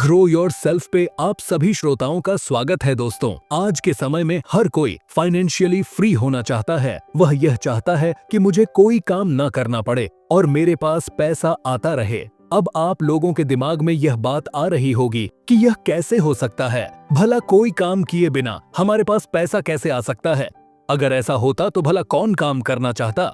Grow your self पे आप सभी श्रोताओं का स्वागत है दोस्तों। आज के समय में हर कोई फाइनेंशियली फ्री होना चाहता है। वह यह चाहता है कि मुझे कोई काम न करना पड़े और मेरे पास पैसा आता रहे। अब आप लोगों के दिमाग में यह बात आ रही होगी कि यह कैसे हो सकता है, भला कोई काम किए बिना हमारे पास पैसा कैसे आ सकता है। अगर ऐसा होता तो भला कौन काम करना चाहता।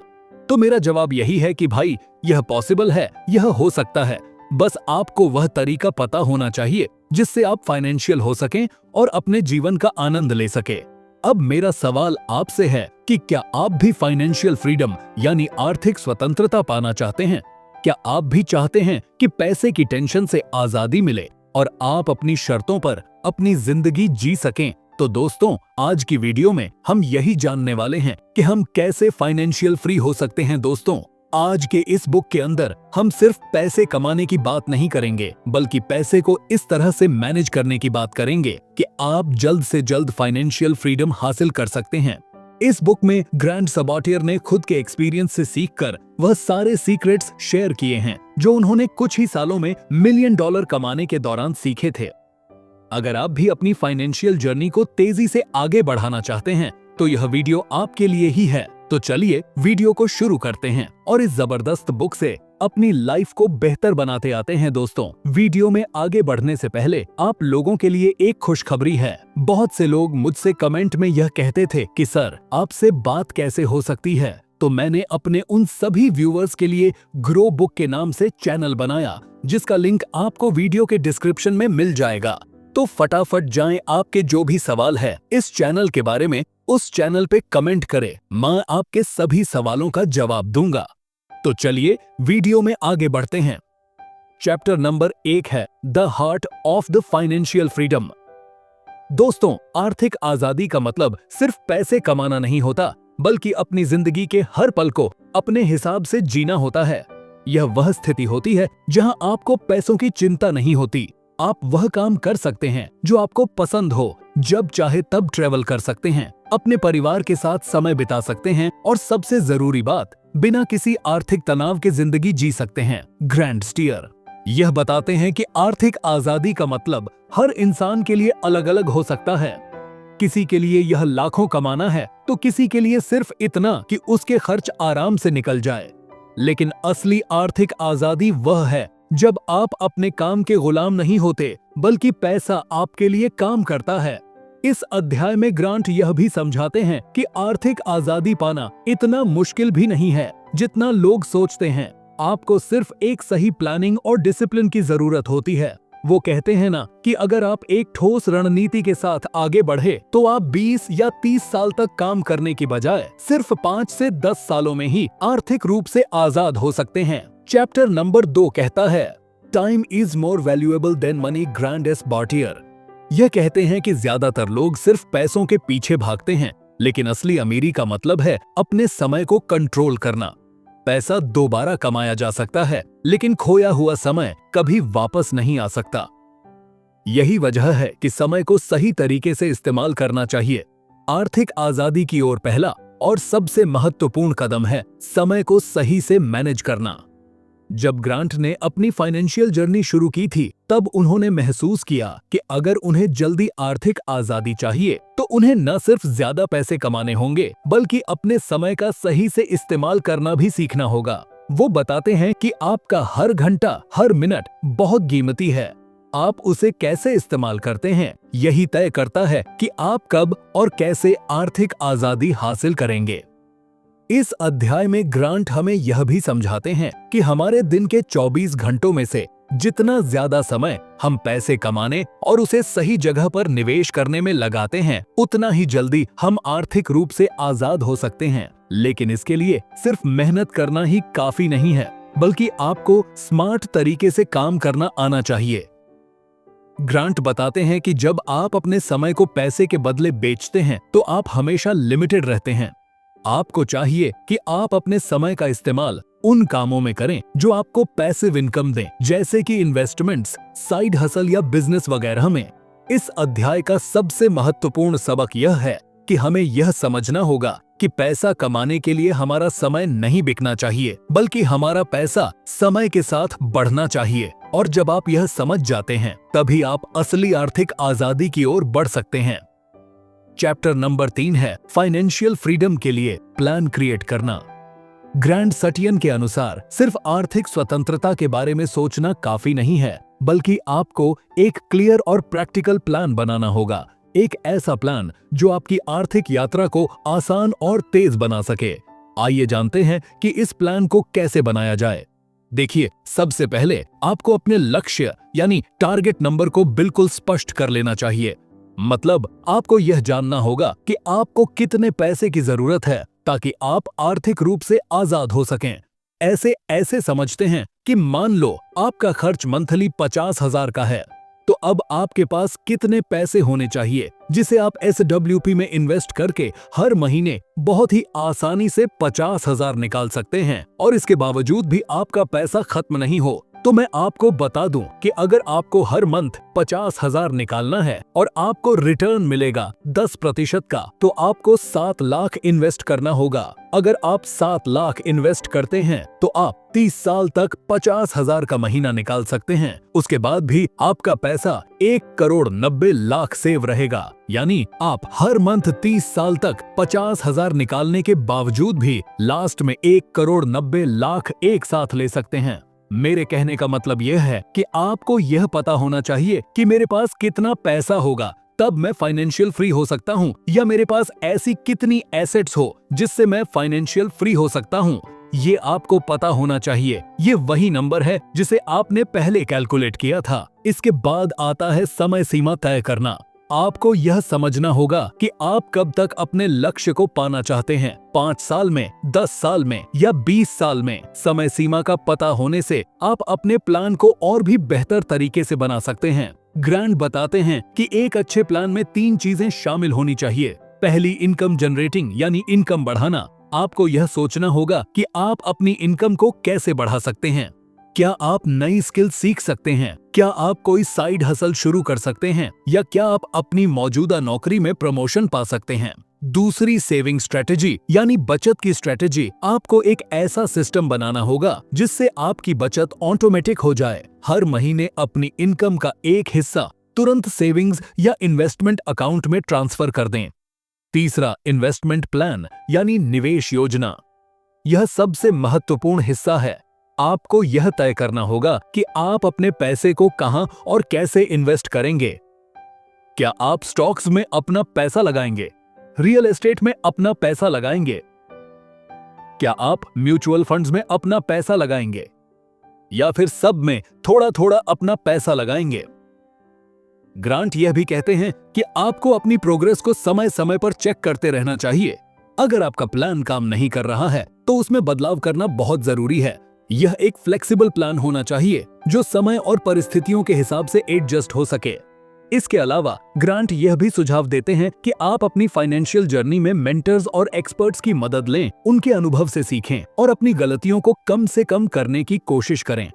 तो मेरा जवाब यही है कि भाई यह पॉसिबल है, यह हो सकता है। बस आपको वह तरीका पता होना चाहिए जिससे आप फाइनेंशियल हो सकें और अपने जीवन का आनंद ले सके। अब मेरा सवाल आपसे है कि क्या आप भी फाइनेंशियल फ्रीडम यानी आर्थिक स्वतंत्रता पाना चाहते हैं? क्या आप भी चाहते हैं कि पैसे की टेंशन से आजादी मिले और आप अपनी शर्तों पर अपनी जिंदगी जी सकें? तो दोस्तों, आज की वीडियो में हम यही जानने वाले हैं कि हम कैसे फाइनेंशियल फ्री हो सकते हैं। दोस्तों, आज के इस बुक के अंदर हम सिर्फ पैसे कमाने की बात नहीं करेंगे, बल्कि पैसे को इस तरह से मैनेज करने की बात करेंगे कि आप जल्द से जल्द फाइनेंशियल फ्रीडम हासिल कर सकते हैं। इस बुक में ग्रांट सबाटियर ने खुद के एक्सपीरियंस से सीखकर वह सारे सीक्रेट्स शेयर किए हैं जो उन्होंने कुछ ही सालों में $1 मिलियन कमाने के दौरान सीखे थे। अगर आप भी अपनी फाइनेंशियल जर्नी को तेजी से आगे बढ़ाना चाहते हैं तो यह वीडियो आपके लिए ही है। तो चलिए वीडियो को शुरू करते हैं और इस जबरदस्त बुक से अपनी लाइफ को बेहतर बनाते आते हैं। दोस्तों, वीडियो में आगे बढ़ने से पहले आप लोगों के लिए एक खुशखबरी है। बहुत से लोग मुझसे कमेंट में यह कहते थे कि सर, आपसे बात कैसे हो सकती है। तो मैंने अपने उन सभी व्यूअर्स के लिए ग्रो बुक के नाम से चैनल बनाया, जिसका लिंक आपको वीडियो के डिस्क्रिप्शन में मिल जाएगा। तो फटाफट जाएं, आपके जो भी सवाल है इस चैनल के बारे में उस चैनल पे कमेंट करें। मैं आपके सभी सवालों का जवाब दूंगा। तो चलिए वीडियो में आगे बढ़ते हैं। चैप्टर नंबर 1 है the heart of the financial freedom. दोस्तों, आर्थिक आजादी का मतलब सिर्फ पैसे कमाना नहीं होता, बल्कि अपनी जिंदगी के हर पल को अपने हिसाब से जीना होता है। यह वह स्थिति होती है जहां आपको पैसों की चिंता नहीं होती। आप वह काम कर सकते हैं जो आपको पसंद हो, जब चाहे तब ट्रेवल कर सकते हैं, अपने परिवार के साथ समय बिता सकते हैं और सबसे जरूरी बात, बिना किसी आर्थिक तनाव के जिंदगी जी सकते हैं। ग्रैंड स्टीयर यह बताते हैं कि आर्थिक आजादी का मतलब हर इंसान के लिए अलग अलग हो सकता है। किसी के लिए यह लाखों कमाना है तो किसी के लिए सिर्फ इतना कि उसके खर्च आराम से निकल जाए। लेकिन असली आर्थिक आजादी वह है जब आप अपने काम के गुलाम नहीं होते, बल्कि पैसा आपके लिए काम करता है। इस अध्याय में ग्रांट यह भी समझाते हैं कि आर्थिक आजादी पाना इतना मुश्किल भी नहीं है जितना लोग सोचते हैं। आपको सिर्फ एक सही प्लानिंग और डिसिप्लिन की जरूरत होती है। वो कहते हैं ना कि अगर आप एक ठोस रणनीति के साथ आगे बढ़े तो आप 20 या 30 साल तक काम करने की बजाय सिर्फ 5 से 10 सालों में ही आर्थिक रूप से आजाद हो सकते हैं। चैप्टर नंबर 2 कहता है time is more valuable than money. Grant Sabatier यह कहते हैं कि ज्यादातर लोग सिर्फ पैसों के पीछे भागते हैं, लेकिन असली अमीरी का मतलब है अपने समय को कंट्रोल करना। पैसा दोबारा कमाया जा सकता है, लेकिन खोया हुआ समय कभी वापस नहीं आ सकता। यही वजह है कि समय को सही तरीके से इस्तेमाल करना चाहिए। आर्थिक आजादी की ओर पहला और सबसे महत्वपूर्ण कदम है समय को सही से मैनेज करना। जब ग्रांट ने अपनी फाइनेंशियल जर्नी शुरू की थी, तब उन्होंने महसूस किया कि अगर उन्हें जल्दी आर्थिक आजादी चाहिए तो उन्हें न सिर्फ ज्यादा पैसे कमाने होंगे, बल्कि अपने समय का सही से इस्तेमाल करना भी सीखना होगा। वो बताते हैं कि आपका हर घंटा, हर मिनट बहुत कीमती है। आप उसे कैसे इस्तेमाल करते हैं, यही तय करता है कि आप कब और कैसे आर्थिक आजादी हासिल करेंगे। इस अध्याय में ग्रांट हमें यह भी समझाते हैं कि हमारे दिन के 24 घंटों में से जितना ज्यादा समय हम पैसे कमाने और उसे सही जगह पर निवेश करने में लगाते हैं, उतना ही जल्दी हम आर्थिक रूप से आजाद हो सकते हैं। लेकिन इसके लिए सिर्फ मेहनत करना ही काफी नहीं है, बल्कि आपको स्मार्ट तरीके से काम करना आना चाहिए। ग्रांट बताते हैं कि जब आप अपने समय को पैसे के बदले बेचते हैं तो आप हमेशा लिमिटेड रहते हैं। आपको चाहिए कि आप अपने समय का इस्तेमाल उन कामों में करें जो आपको पैसिव इनकम दें, जैसे कि इन्वेस्टमेंट्स, साइड हसल या बिजनेस वगैरह में। इस अध्याय का सबसे महत्वपूर्ण सबक यह है कि हमें यह समझना होगा कि पैसा कमाने के लिए हमारा समय नहीं बिकना चाहिए, बल्कि हमारा पैसा समय के साथ बढ़ना चाहिए। और जब आप यह समझ जाते हैं तभी आप असली आर्थिक आजादी की ओर बढ़ सकते हैं। चैप्टर नंबर 3 है फाइनेंशियल फ्रीडम के लिए प्लान क्रिएट करना। ग्रैंड सटियन के अनुसार सिर्फ आर्थिक स्वतंत्रता के बारे में सोचना काफी नहीं है, बल्कि आपको एक क्लियर और प्रैक्टिकल प्लान बनाना होगा। एक ऐसा प्लान जो आपकी आर्थिक यात्रा को आसान और तेज बना सके। आइए जानते हैं कि इस प्लान को कैसे बनाया जाए। देखिए, सबसे पहले आपको अपने लक्ष्य यानी टारगेट नंबर को बिल्कुल स्पष्ट कर लेना चाहिए। मतलब आपको यह जानना होगा कि आपको कितने पैसे की जरूरत है ताकि आप आर्थिक रूप से आजाद हो सकें। ऐसे समझते हैं कि मान लो आपका खर्च मंथली 50,000 का है, तो अब आपके पास कितने पैसे होने चाहिए जिसे आप SWP में इन्वेस्ट करके हर महीने बहुत ही आसानी से 50,000 निकाल सकते हैं और इसके बावजूद भी आपका पैसा खत्म नहीं हो। तो मैं आपको बता दूं कि अगर आपको हर मंथ 50,000 निकालना है और आपको रिटर्न मिलेगा 10% का, तो आपको 7 लाख इन्वेस्ट करना होगा। अगर आप 7 लाख इन्वेस्ट करते हैं तो आप 30 साल तक 50,000 का महीना निकाल सकते हैं। उसके बाद भी आपका पैसा 1,90,00,000 सेव रहेगा। यानी आप हर मंथ 30 साल तक 50,000 निकालने के बावजूद भी लास्ट में 1,90,00,000 एक साथ ले सकते हैं। मेरे कहने का मतलब यह है कि आपको यह पता होना चाहिए कि मेरे पास कितना पैसा होगा तब मैं फाइनेंशियल फ्री हो सकता हूँ, या मेरे पास ऐसी कितनी एसेट्स हो जिससे मैं फाइनेंशियल फ्री हो सकता हूँ। ये आपको पता होना चाहिए। ये वही नंबर है जिसे आपने पहले कैलकुलेट किया था। इसके बाद आता है समय सीमा तय करना। आपको यह समझना होगा कि आप कब तक अपने लक्ष्य को पाना चाहते हैं, 5 साल में, 10 साल में या 20 साल में। समय सीमा का पता होने से आप अपने प्लान को और भी बेहतर तरीके से बना सकते हैं। ग्रांट बताते हैं कि एक अच्छे प्लान में 3 चीजें शामिल होनी चाहिए। पहली, इनकम जनरेटिंग यानी इनकम बढ़ाना। आपको यह सोचना होगा कि आप अपनी इनकम को कैसे बढ़ा सकते हैं। क्या आप नई स्किल सीख सकते हैं? क्या आप कोई साइड हसल शुरू कर सकते हैं? या क्या आप अपनी मौजूदा नौकरी में प्रमोशन पा सकते हैं? दूसरी, सेविंग स्ट्रेटेजी यानी बचत की स्ट्रेटेजी। आपको एक ऐसा सिस्टम बनाना होगा जिससे आपकी बचत ऑटोमेटिक हो जाए। हर महीने अपनी इनकम का एक हिस्सा तुरंत सेविंग्स या इन्वेस्टमेंट अकाउंट में ट्रांसफर कर दें। तीसरा, इन्वेस्टमेंट प्लान यानी निवेश योजना। यह सबसे महत्वपूर्ण हिस्सा है। आपको यह तय करना होगा कि आप अपने पैसे को कहां और कैसे इन्वेस्ट करेंगे। क्या आप स्टॉक्स में अपना पैसा लगाएंगे, रियल एस्टेट में अपना पैसा लगाएंगे? क्या आप म्यूचुअल फंड्स में अपना पैसा लगाएंगे, या फिर सब में थोड़ा थोड़ा अपना पैसा लगाएंगे? ग्रांट यह भी कहते हैं कि आपको अपनी प्रोग्रेस को समय समय पर चेक करते रहना चाहिए। अगर आपका प्लान काम नहीं कर रहा है तो उसमें बदलाव करना बहुत जरूरी है। यह एक फ्लेक्सिबल प्लान होना चाहिए जो समय और परिस्थितियों के हिसाब से एडजस्ट हो सके। इसके अलावा ग्रांट यह भी सुझाव देते हैं कि आप अपनी फाइनेंशियल जर्नी में मेंटर्स और एक्सपर्ट्स की मदद लें, उनके अनुभव से सीखें और अपनी गलतियों को कम से कम करने की कोशिश करें।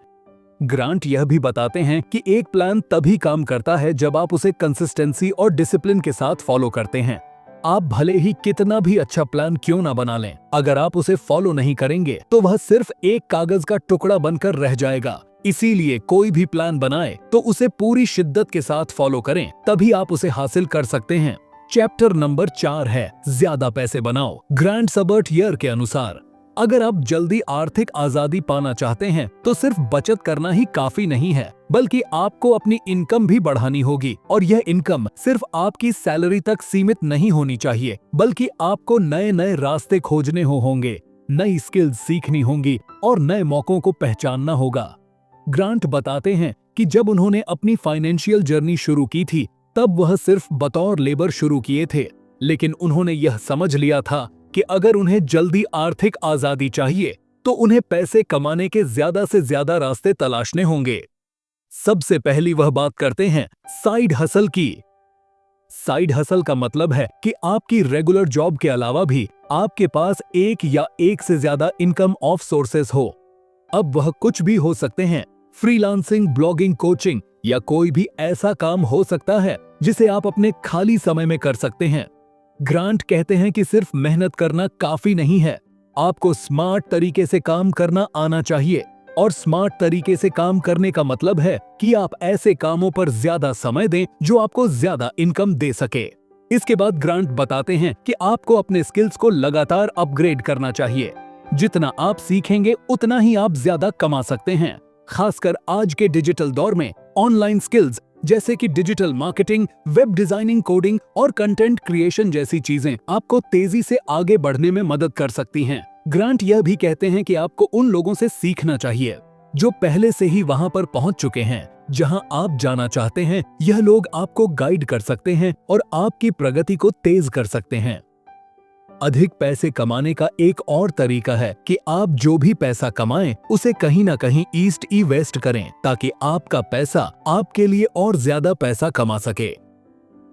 ग्रांट यह भी बताते हैं कि एक प्लान तभी काम करता है जब आप उसे कंसिस्टेंसी और डिसिप्लिन के साथ फॉलो करते हैं। आप भले ही कितना भी अच्छा प्लान क्यों ना बना लें, अगर आप उसे फॉलो नहीं करेंगे तो वह सिर्फ एक कागज का टुकड़ा बनकर रह जाएगा। इसीलिए कोई भी प्लान बनाए तो उसे पूरी शिद्दत के साथ फॉलो करें, तभी आप उसे हासिल कर सकते हैं। चैप्टर नंबर 4 है ज्यादा पैसे बनाओ। ग्रांट सबर्ट के अनुसार अगर आप जल्दी आर्थिक आजादी पाना चाहते हैं तो सिर्फ बचत करना ही काफी नहीं है, बल्कि आपको अपनी इनकम भी बढ़ानी होगी। और यह इनकम सिर्फ आपकी सैलरी तक सीमित नहीं होनी चाहिए, बल्कि आपको नए नए रास्ते खोजने होंगे, नई स्किल्स सीखनी होंगी और नए मौकों को पहचानना होगा। ग्रांट बताते हैं कि जब उन्होंने अपनी फाइनेंशियल जर्नी शुरू की थी तब वह सिर्फ बतौर लेबर शुरू किए थे, लेकिन उन्होंने यह समझ लिया था कि अगर उन्हें जल्दी आर्थिक आजादी चाहिए तो उन्हें पैसे कमाने के ज्यादा से ज्यादा रास्ते तलाशने होंगे। सबसे पहली वह बात करते हैं साइड हसल की। साइड हसल का मतलब है कि आपकी रेगुलर जॉब के अलावा भी आपके पास एक या एक से ज्यादा इनकम ऑफ सोर्सेस हो। अब वह कुछ भी हो सकते हैं, फ्रीलांसिंग, ब्लॉगिंग, कोचिंग या कोई भी ऐसा काम हो सकता है जिसे आप अपने खाली समय में कर सकते हैं। ग्रांट कहते हैं कि सिर्फ मेहनत करना काफी नहीं है, आपको स्मार्ट तरीके से काम करना आना चाहिए। और स्मार्ट तरीके से काम करने का मतलब है कि आप ऐसे कामों पर ज्यादा समय दें जो आपको ज्यादा इनकम दे सके। इसके बाद ग्रांट बताते हैं कि आपको अपने स्किल्स को लगातार अपग्रेड करना चाहिए। जितना आप सीखेंगे उतना ही आप ज्यादा कमा सकते हैं। खासकर आज के डिजिटल दौर में ऑनलाइन स्किल्स जैसे कि digital marketing, web designing, coding और कंटेंट क्रिएशन जैसी चीजें आपको तेजी से आगे बढ़ने में मदद कर सकती हैं। ग्रांट यह भी कहते हैं कि आपको उन लोगों से सीखना चाहिए जो पहले से ही वहां पर पहुंच चुके हैं जहां आप जाना चाहते हैं। यह लोग आपको गाइड कर सकते हैं और आपकी प्रगति को तेज कर सकते हैं। अधिक पैसे कमाने का एक और तरीका है कि आप जो भी पैसा कमाएं उसे कहीं ना कहीं ईस्ट ई वेस्ट करें ताकि आपका पैसा आपके लिए और ज्यादा पैसा कमा सके।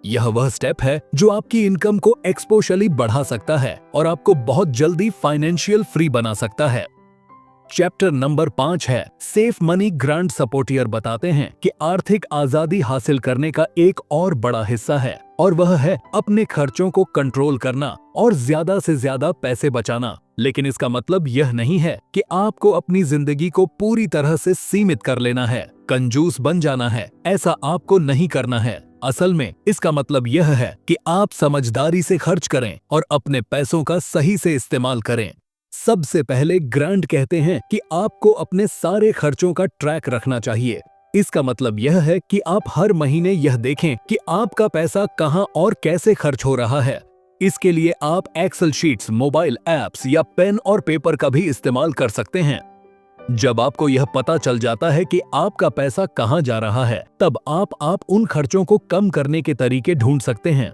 यह वह स्टेप है जो आपकी इनकम को एक्सपोनेंशियली बढ़ा सकता है और आपको बहुत जल्दी फाइनेंशियल फ्री बना सकता है। चैप्टर नंबर 5 है सेफ मनी। ग्रांट सपोर्टियर बताते हैं कि आर्थिक आजादी हासिल करने का एक और बड़ा हिस्सा है और वह है अपने खर्चों को कंट्रोल करना और ज्यादा से ज्यादा पैसे बचाना। लेकिन इसका मतलब यह नहीं है कि आपको अपनी जिंदगी को पूरी तरह से सीमित कर लेना है, कंजूस बन जाना है। ऐसा आपको नहीं करना है। असल में इसका मतलब यह है कि आप समझदारी से खर्च करें और अपने पैसों का सही से इस्तेमाल करें। सबसे पहले ग्रांट कहते हैं कि आपको अपने सारे खर्चों का ट्रैक रखना चाहिए। इसका मतलब यह है कि आप हर महीने यह देखें कि आपका पैसा कहां और कैसे खर्च हो रहा है। इसके लिए आप एक्सेल शीट्स, मोबाइल ऐप्स या पेन और पेपर का भी इस्तेमाल कर सकते हैं। जब आपको यह पता चल जाता है कि आपका पैसा कहां जा रहा है, तब आप उन खर्चों को कम करने के तरीके ढूंढ सकते हैं।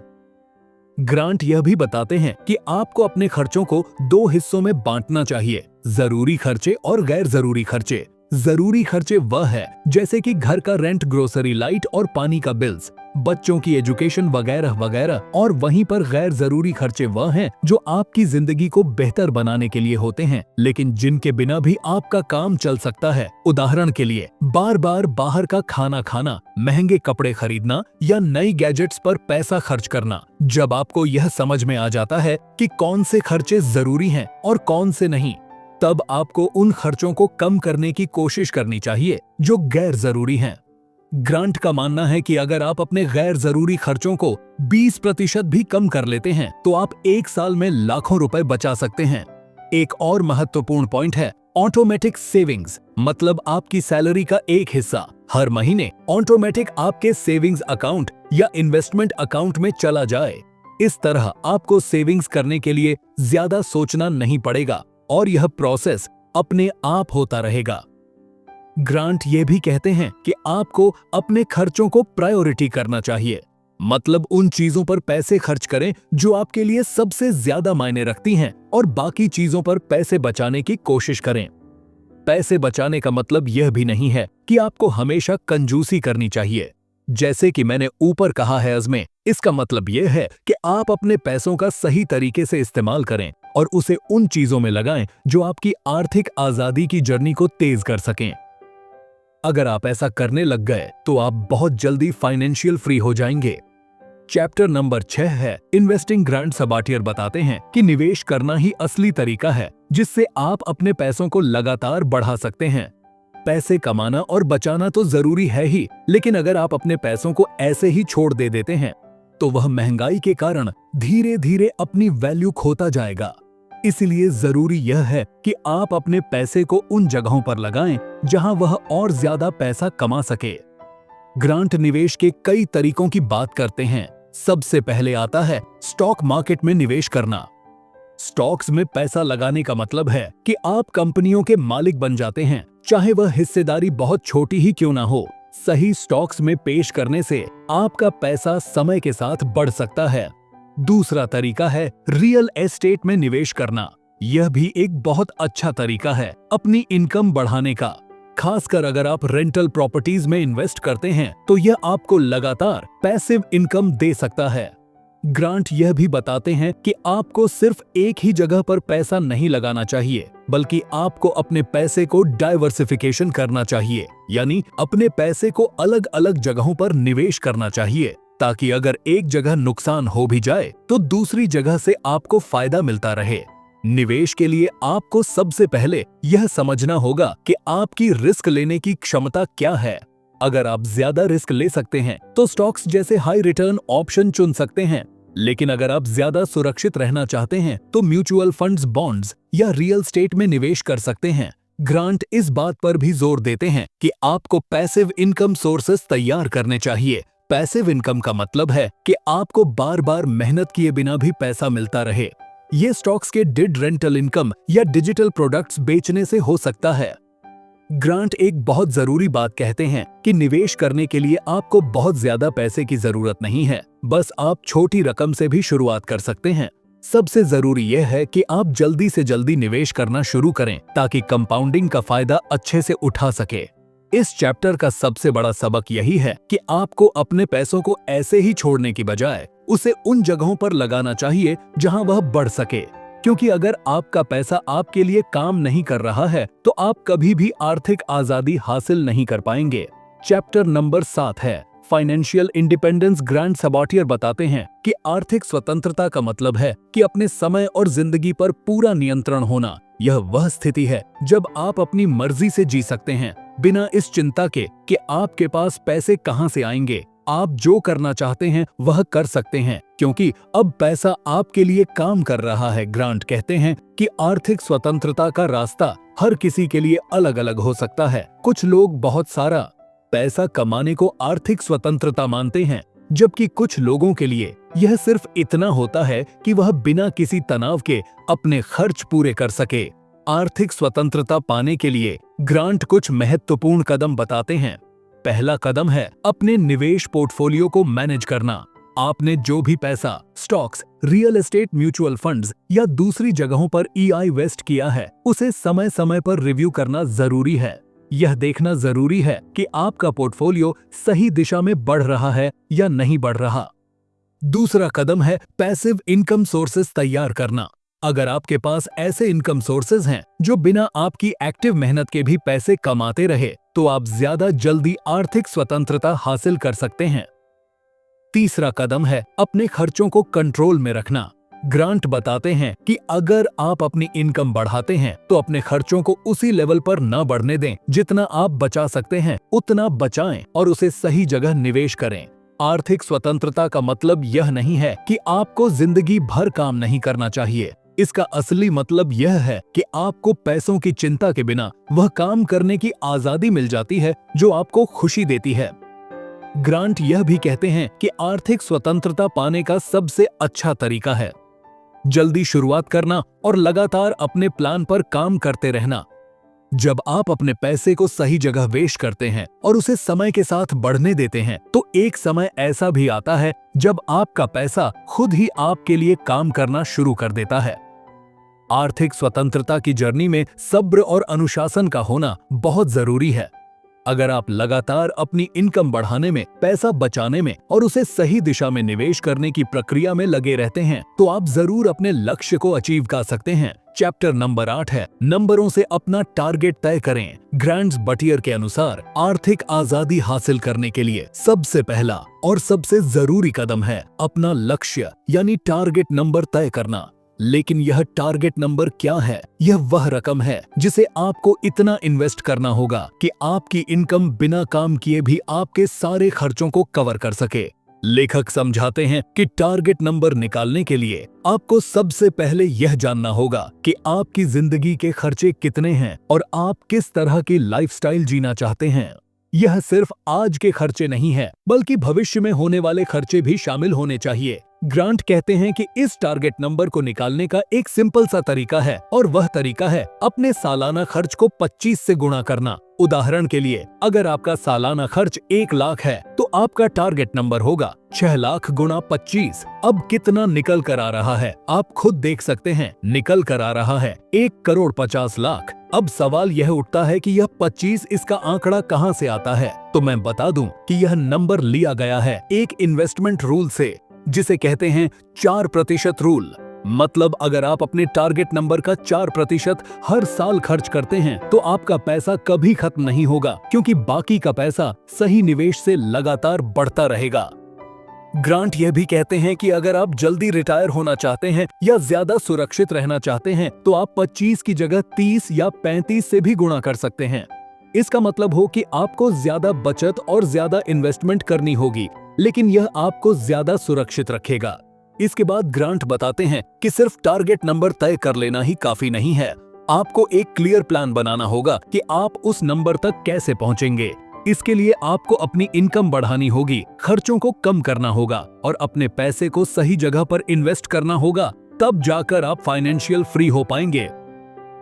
ग्रांट यह भी बताते हैं कि आपको अपने खर्चों को 2 हिस्सों में बांटना चाहिए, जरूरी खर्चे और गैर जरूरी खर्चे। जरूरी खर्चे वह है जैसे कि घर का रेंट, ग्रोसरी, लाइट और पानी का बिल्स, बच्चों की एजुकेशन वगैरह वगैरह। और वहीं पर गैर जरूरी खर्चे वह हैं जो आपकी जिंदगी को बेहतर बनाने के लिए होते हैं लेकिन जिनके बिना भी आपका काम चल सकता है। उदाहरण के लिए बार बार बाहर का खाना खाना, महंगे कपड़े खरीदना या नई गैजेट्स पर पैसा खर्च करना। जब आपको यह समझ में आ जाता है कि कौन से खर्चे जरूरी हैं और कौन से नहीं, तब आपको उन खर्चों को कम करने की कोशिश करनी चाहिए जो गैर जरूरी हैं। ग्रांट का मानना है कि अगर आप अपने गैर जरूरी खर्चों को 20% भी कम कर लेते हैं तो आप 1 साल में लाखों रुपए बचा सकते हैं। एक और महत्वपूर्ण पॉइंट है ऑटोमेटिक सेविंग्स, मतलब आपकी सैलरी का एक हिस्सा हर महीने ऑटोमेटिक आपके सेविंग्स अकाउंट या इन्वेस्टमेंट अकाउंट में चला जाए। इस तरह आपको सेविंग्स करने के लिए ज्यादा सोचना नहीं पड़ेगा और यह प्रोसेस अपने आप होता रहेगा। ग्रांट ये भी कहते हैं कि आपको अपने खर्चों को प्रायोरिटी करना चाहिए, मतलब उन चीजों पर पैसे खर्च करें जो आपके लिए सबसे ज्यादा मायने रखती हैं और बाकी चीजों पर पैसे बचाने की कोशिश करें। पैसे बचाने का मतलब यह भी नहीं है कि आपको हमेशा कंजूसी करनी चाहिए। जैसे कि मैंने ऊपर कहा है अज़में, इसका मतलब यह है कि आप अपने पैसों का सही तरीके से इस्तेमाल करें और उसे उन चीजों में लगाएं जो आपकी आर्थिक आजादी की जर्नी को तेज कर सकें। अगर आप ऐसा करने लग गए तो आप बहुत जल्दी फाइनेंशियल फ्री हो जाएंगे। चैप्टर नंबर 6 है इन्वेस्टिंग। ग्रांट सबाटियर बताते हैं कि निवेश करना ही असली तरीका है जिससे आप अपने पैसों को लगातार बढ़ा सकते हैं। पैसे कमाना और बचाना तो जरूरी है ही, लेकिन अगर आप अपने पैसों को ऐसे ही छोड़ दे देते हैं तो वह महंगाई के कारण धीरे धीरे अपनी वैल्यू खोता जाएगा। इसलिए जरूरी यह है कि आप अपने पैसे को उन जगहों पर लगाएं जहां वह और ज्यादा पैसा कमा सके। ग्रांट निवेश के कई तरीकों की बात करते हैं। सबसे पहले आता है स्टॉक मार्केट में निवेश करना। स्टॉक्स में पैसा लगाने का मतलब है कि आप कंपनियों के मालिक बन जाते हैं, चाहे वह हिस्सेदारी बहुत छोटी ही क्यों ना हो। सही स्टॉक्स में पेश करने से आपका पैसा समय के साथ बढ़ सकता है। दूसरा तरीका है रियल एस्टेट में निवेश करना। यह भी एक बहुत अच्छा तरीका है अपनी इनकम बढ़ाने का। खासकर अगर आप रेंटल प्रॉपर्टीज में इन्वेस्ट करते हैं तो यह आपको लगातार पैसिव इनकम दे सकता है। ग्रांट यह भी बताते हैं कि आपको सिर्फ एक ही जगह पर पैसा नहीं लगाना चाहिए, बल्कि आपको अपने पैसे को डाइवर्सिफिकेशन करना चाहिए, यानी अपने पैसे को अलग अलग जगहों पर निवेश करना चाहिए ताकि अगर एक जगह नुकसान हो भी जाए तो दूसरी जगह से आपको फायदा मिलता रहे। निवेश के लिए आपको सबसे पहले यह समझना होगा कि आपकी रिस्क लेने की क्षमता क्या है। अगर आप ज्यादा रिस्क ले सकते हैं तो स्टॉक्स जैसे हाई रिटर्न ऑप्शन चुन सकते हैं, लेकिन अगर आप ज्यादा सुरक्षित रहना चाहते हैं तो म्यूचुअल फंड्स, बॉन्ड्स या रियल एस्टेट में निवेश कर सकते हैं। ग्रांट इस बात पर भी जोर देते हैं कि आपको पैसिव इनकम सोर्सेस तैयार करने चाहिए। पैसिव इनकम का मतलब है कि आपको बार बार मेहनत किए बिना भी पैसा मिलता रहे। ये स्टॉक्स के डिड रेंटल इनकम या डिजिटल प्रोडक्ट्स बेचने से हो सकता है। ग्रांट एक बहुत जरूरी बात कहते हैं कि निवेश करने के लिए आपको बहुत ज्यादा पैसे की जरूरत नहीं है, बस आप छोटी रकम से भी शुरुआत कर सकते हैं। सबसे जरूरी यह है कि आप जल्दी से जल्दी निवेश करना शुरू करें ताकि कंपाउंडिंग का फायदा अच्छे से उठा सके। इस चैप्टर का सबसे बड़ा सबक यही है कि आपको अपने पैसों को ऐसे ही छोड़ने की बजाय उसे उन जगहों पर लगाना चाहिए जहां वह बढ़ सके, क्योंकि अगर आपका पैसा आपके लिए काम नहीं कर रहा है तो आप कभी भी आर्थिक आजादी हासिल नहीं कर पाएंगे। चैप्टर नंबर 7 है फाइनेंशियल इंडिपेंडेंस। ग्रांट सबॉटियर बताते हैं कि आर्थिक स्वतंत्रता का मतलब है कि अपने समय और जिंदगी पर पूरा नियंत्रण होना। यह वह स्थिति है जब आप अपनी मर्जी से जी सकते हैं, बिना इस चिंता के कि आपके पास पैसे कहां से आएंगे। आप जो करना चाहते हैं वह कर सकते हैं, क्योंकि अब पैसा आपके लिए काम कर रहा है। ग्रांट कहते हैं कि आर्थिक स्वतंत्रता का रास्ता हर किसी के लिए अलग अलग हो सकता है। कुछ लोग बहुत सारा पैसा कमाने को आर्थिक स्वतंत्रता मानते हैं, जबकि कुछ लोगों के लिए यह सिर्फ इतना होता है कि वह बिना किसी तनाव के अपने खर्च पूरे कर सके। आर्थिक स्वतंत्रता पाने के लिए ग्रांट कुछ महत्वपूर्ण कदम बताते हैं। पहला कदम है अपने निवेश पोर्टफोलियो को मैनेज करना। आपने जो भी पैसा stocks, real estate, mutual funds या दूसरी जगहों पर इन्वेस्ट किया है, उसे समय समय पर रिव्यू करना जरूरी है। यह देखना जरूरी है कि आपका पोर्टफोलियो सही दिशा में बढ़ रहा है या नहीं बढ़ रहा। दूसरा कदम है पैसिव इनकम सोर्सेस तैयार करना। अगर आपके पास ऐसे इनकम सोर्सेज हैं जो बिना आपकी एक्टिव मेहनत के भी पैसे कमाते रहे, तो आप ज्यादा जल्दी आर्थिक स्वतंत्रता हासिल कर सकते हैं। तीसरा कदम है अपने खर्चों को कंट्रोल में रखना। ग्रांट बताते हैं कि अगर आप अपनी इनकम बढ़ाते हैं तो अपने खर्चों को उसी लेवल पर न बढ़ने दें। जितना आप बचा सकते हैं उतना बचाएं और उसे सही जगह निवेश करें। आर्थिक स्वतंत्रता का मतलब यह नहीं है कि आपको जिंदगी भर काम नहीं करना चाहिए। इसका असली मतलब यह है कि आपको पैसों की चिंता के बिना वह काम करने की आजादी मिल जाती है जो आपको खुशी देती है। ग्रांट यह भी कहते हैं कि आर्थिक स्वतंत्रता पाने का सबसे अच्छा तरीका है जल्दी शुरुआत करना और लगातार अपने प्लान पर काम करते रहना। जब आप अपने पैसे को सही जगह वेस्ट करते हैं और उसे समय के साथ बढ़ने देते हैं, तो एक समय ऐसा भी आता है जब आपका पैसा खुद ही आपके लिए काम करना शुरू कर देता है। आर्थिक स्वतंत्रता की जर्नी में सब्र और अनुशासन का होना बहुत जरूरी है। अगर आप लगातार अपनी इनकम बढ़ाने में, पैसा बचाने में और उसे सही दिशा में निवेश करने की प्रक्रिया में लगे रहते हैं, तो आप जरूर अपने लक्ष्य को अचीव कर सकते हैं। चैप्टर नंबर 8 है नंबरों से अपना टारगेट तय करें। ग्रांट सबॉटियर के अनुसार आर्थिक आजादी हासिल करने के लिए सबसे पहला और सबसे जरूरी कदम है अपना लक्ष्य यानी टारगेट नंबर तय करना। लेकिन यह टारगेट नंबर क्या है? यह वह रकम है जिसे आपको इतना इन्वेस्ट करना होगा कि आपकी इनकम बिना काम किए भी आपके सारे खर्चों को कवर कर सके। लेखक समझाते हैं कि टारगेट नंबर निकालने के लिए आपको सबसे पहले यह जानना होगा कि आपकी जिंदगी के खर्चे कितने हैं और आप किस तरह की लाइफस्टाइल जीना चाहते हैं। यह सिर्फ आज के खर्चे नहीं है, बल्कि भविष्य में होने वाले खर्चे भी शामिल होने चाहिए। ग्रांट कहते हैं कि इस टारगेट नंबर को निकालने का एक सिंपल सा तरीका है और वह तरीका है अपने सालाना खर्च को 25 से गुणा करना। उदाहरण के लिए, अगर आपका सालाना खर्च 1 लाख है तो आपका टारगेट नंबर होगा 6 लाख गुणा 25। अब कितना निकल कर आ रहा है आप खुद देख सकते हैं। निकल कर आ रहा है 1,50,00,000। अब सवाल यह उठता है कि यह 25 इसका आंकड़ा कहां से आता है? तो मैं बता दूं कि यह नंबर लिया गया है एक इन्वेस्टमेंट रूल से, जिसे कहते हैं 4% रूल। मतलब अगर आप अपने टारगेट नंबर का 4% हर साल खर्च करते हैं तो आपका पैसा कभी खत्म नहीं होगा, क्योंकि बाकी का पैसा सही निवेश से लगातार बढ़ता रहेगा। ग्रांट यह भी कहते हैं कि अगर आप जल्दी रिटायर होना चाहते हैं या ज्यादा सुरक्षित रहना चाहते हैं तो आप 25 की जगह 30 या 35 से भी गुणा कर सकते हैं। इसका मतलब हो कि आपको ज्यादा बचत और ज्यादा इन्वेस्टमेंट करनी होगी, लेकिन यह आपको ज्यादा सुरक्षित रखेगा। इसके बाद ग्रांट बताते हैं कि सिर्फ टारगेट नंबर तय कर लेना ही काफी नहीं है, आपको एक क्लियर प्लान बनाना होगा कि आप उस नंबर तक कैसे पहुंचेंगे। इसके लिए आपको अपनी इनकम बढ़ानी होगी, खर्चों को कम करना होगा और अपने पैसे को सही जगह पर इन्वेस्ट करना होगा, तब जाकर आप फाइनेंशियल फ्री हो पाएंगे।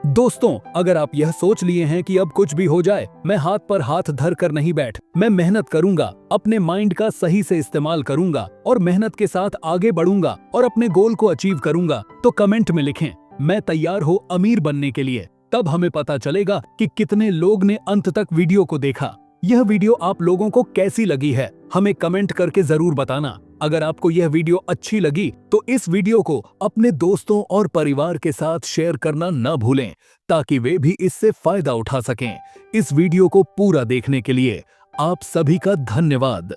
दोस्तों, अगर आप यह सोच लिए हैं कि अब कुछ भी हो जाए, मैं हाथ पर हाथ धर कर नहीं बैठ, मैं मेहनत करूंगा, अपने माइंड का सही से इस्तेमाल करूंगा और मेहनत के साथ आगे बढ़ूंगा और अपने गोल को अचीव करूंगा, तो कमेंट में लिखें मैं तैयार हूं अमीर बनने के लिए। तब हमें पता चलेगा कि कितने लोग ने अंत तक वीडियो को देखा। यह वीडियो आप लोगों को कैसी लगी है, हमें कमेंट करके जरूर बताना। अगर आपको यह वीडियो अच्छी लगी तो इस वीडियो को अपने दोस्तों और परिवार के साथ शेयर करना न भूलें, ताकि वे भी इससे फायदा उठा सकें। इस वीडियो को पूरा देखने के लिए आप सभी का धन्यवाद।